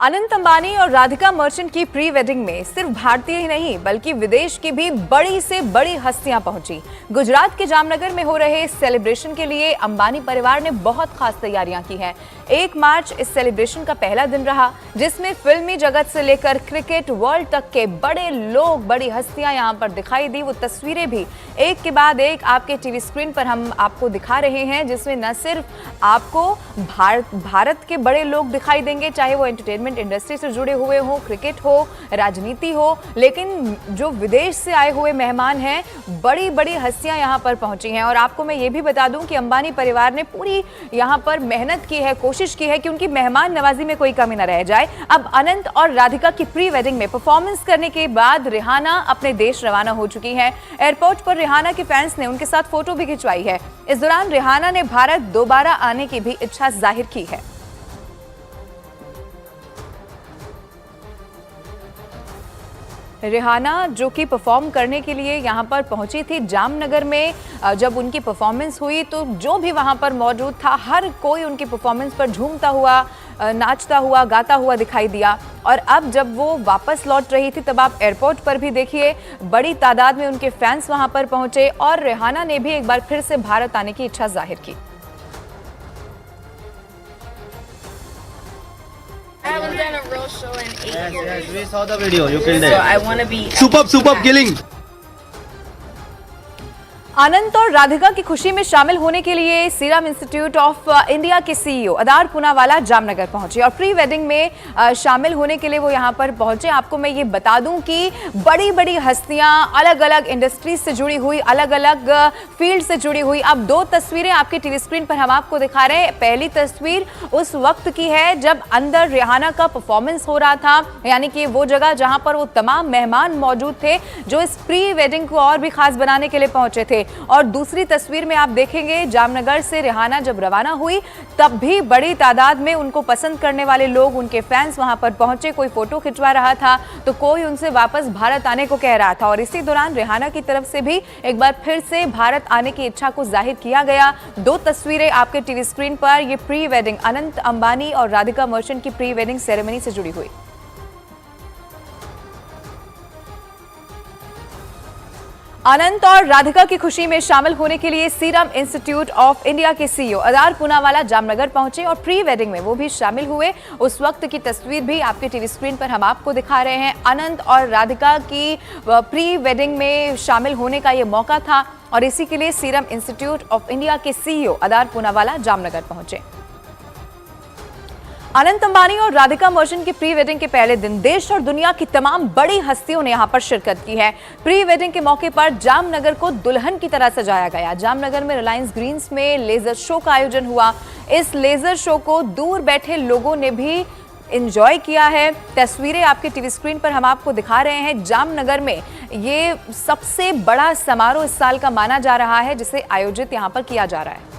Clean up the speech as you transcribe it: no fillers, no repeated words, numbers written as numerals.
अनंत अंबानी और राधिका मर्चेंट की pre wedding में सिर्फ भारतीय ही नहीं बल्कि विदेश की भी बड़ी से बड़ी हस्तियां पहुंची। गुजरात के जामनगर में हो रहे इस सेलिब्रेशन के लिए अंबानी परिवार ने बहुत खास तैयारियां की हैं। 1 मार्च इस सेलिब्रेशन का पहला दिन रहा, जिसमें फिल्मी जगत से लेकर क्रिकेट वर्ल्ड तक के बड़े लोग, बड़ी हस्तियां यहां पर दिखाई दी। वो तस्वीरें भी एक के बाद एक आपके टीवी स्क्रीन पर हम आपको दिखा रहे हैं, जिसमें न सिर्फ आपको भारत के बड़े लोग दिखाई देंगे, चाहे वो एंटरटेनमेंट इंडस्ट्री से जुड़े हुए हो, क्रिकेट हो, राजनीति हो, लेकिन जो विदेश से आए हुए मेहमान हैं, बड़ी बड़ी हस्तियां यहां पर पहुंची हैं। और आपको मैं ये भी बता दूं कि अंबानी परिवार ने पूरी यहां पर मेहनत की है, कोशिश की है कि उनकी मेहमान नवाजी में कोई कमी न रह जाए। अब अनंत और राधिका की प्री वेडिंग में परफॉर्मेंस करने के बाद रिहाना अपने देश रवाना हो चुकी है। एयरपोर्ट पर रिहाना के फैंस ने उनके साथ फोटो भी खिंचवाई है। इस दौरान रिहाना ने भारत दोबारा आने की भी इच्छा जाहिर की है। रिहाना जो कि परफॉर्म करने के लिए यहाँ पर पहुंची थी जामनगर में, जब उनकी परफॉर्मेंस हुई तो जो भी वहाँ पर मौजूद था हर कोई उनकी परफॉर्मेंस पर झूमता हुआ, नाचता हुआ, गाता हुआ दिखाई दिया। और अब जब वो वापस लौट रही थी तब आप एयरपोर्ट पर भी देखिए, बड़ी तादाद में उनके फैंस वहाँ पर पहुंचे और रिहाना ने भी एक बार फिर से भारत आने की इच्छा जाहिर की। I haven't done a real show in 8 years. Yes, we saw the video. You killed So it. I want to be Superb killing. अनंत और राधिका की खुशी में शामिल होने के लिए सीरम इंस्टीट्यूट ऑफ इंडिया के सीईओ अदार पूनावाला जामनगर पहुंचे और प्री वेडिंग में शामिल होने के लिए वो यहां पर पहुंचे। आपको मैं ये बता दूं कि बड़ी बड़ी हस्तियां अलग अलग इंडस्ट्रीज से जुड़ी हुई, अलग अलग फील्ड से जुड़ी हुई। अब 2 तस्वीरें आपके टीवी स्क्रीन पर हम आपको दिखा रहे हैं। पहली तस्वीर उस वक्त की है जब अंदर रिहाना का परफॉर्मेंस हो रहा था, यानी कि वो जगह जहां पर वो तमाम मेहमान मौजूद थे जो इस प्री वेडिंग को और भी खास बनाने के लिए पहुंचे थे। और दूसरी तस्वीर में आप देखेंगे जामनगर से रिहाना जब रवाना हुई तब भी बड़ी तादाद में उनको पसंद करने वाले लोग, उनके फैंस वहां पर पहुंचे। कोई फोटो खिंचवा रहा था तो कोई उनसे वापस भारत आने को कह रहा था। और इसी दौरान रिहाना की तरफ से भी एक बार फिर से भारत आने की इच्छा को जाहिर किया गया। 2 तस्वीरें आपके टीवी स्क्रीन पर, ये प्री वेडिंग अनंत अंबानी और राधिका मर्चेंट की प्री वेडिंग सेरेमनी से जुड़ी हुई। अनंत और राधिका की खुशी में शामिल होने के लिए सीरम इंस्टीट्यूट ऑफ इंडिया के सीईओ अदार पूनावाला जामनगर पहुंचे और प्री वेडिंग में वो भी शामिल हुए। उस वक्त की तस्वीर भी आपके टीवी स्क्रीन पर हम आपको दिखा रहे हैं। अनंत और राधिका की प्री वेडिंग में शामिल होने का ये मौका था और इसी के लिए सीरम इंस्टीट्यूट ऑफ इंडिया के सीईओ अदार पूनावाला जामनगर पहुंचे। अनंत अंबानी और राधिका मर्चेंट की प्री वेडिंग के पहले दिन देश और दुनिया की तमाम बड़ी हस्तियों ने यहां पर शिरकत की है। प्री वेडिंग के मौके पर जामनगर को दुल्हन की तरह सजाया गया। जामनगर में रिलायंस ग्रीन्स में लेजर शो का आयोजन हुआ। इस लेजर शो को दूर बैठे लोगों ने भी एंजॉय किया है। तस्वीरें आपके टीवी स्क्रीन पर हम आपको दिखा रहे हैं। जामनगर में ये सबसे बड़ा समारोह इस साल का माना जा रहा है जिसे आयोजित यहां पर किया जा रहा है।